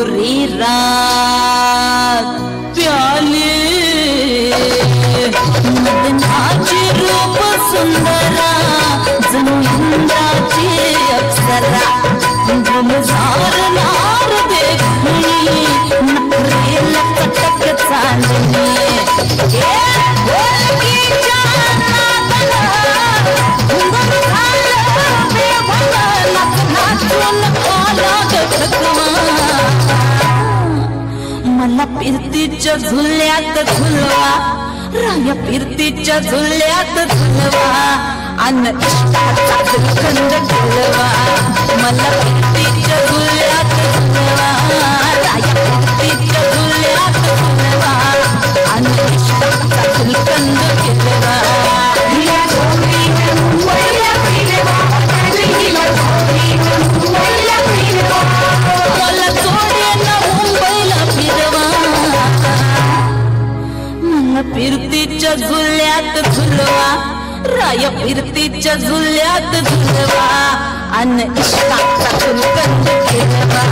गोरी रात प्याले मदनाची रूप सुंदरा जणू इंद्राची अप्सरा गुलजार नार देखणी नखरेला चटक चांदणी मला फिरतीच्या झुल्यात झुलवा राया फिरतीच्या झुल्यात झुलवा अन इष्टाचा गुलकंद झुलवा मला फिरतीच्या झुल्यात झुलवा राया फिरतीच्या झुल्यात झुलवा अन इष्टाचा गुलकंद झुलवा मला जोड्याला मुंबईला फिरवा मला फिरतीच्या झुल्यात झुलवा राया फिरतीच्या झुल्यात झुलवा अन इष्टाचा गुलकंद खेळवा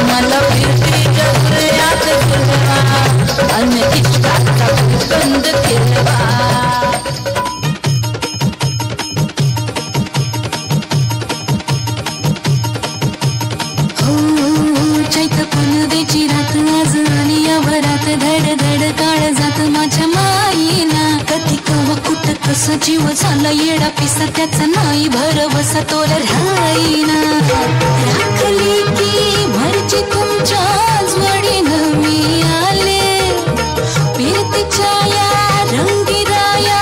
मला फिरतीच्या झुल्यात झुलवा अन इष्टाचा गुलकंद खेळवा रात आज आली या भरात धड धड काळ जात माझ्या माईला कधी कवा कुठ कस जीव झाला येडा पिसा त्याचा नाही भरवसा तोर राहीना राखली की भरची तुमच्या जोडीन मी आले फिरतीच्या या रंगीराया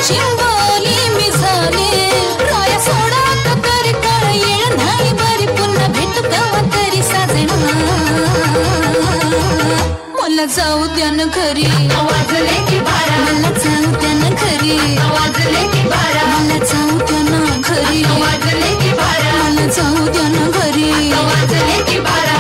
चिंबोली मी झाले राया सोडा तरी काळ येळ नाही बरी पुन्हा भेट कवा तरी साजना मला जाऊ द्या न घरी वाजले की बारा मला जाऊ द्या न घरी वाजले की बारा मला जाऊ द्या न घरी वाजले की बारा मला जाऊ द्या न घरी वाजले की बारा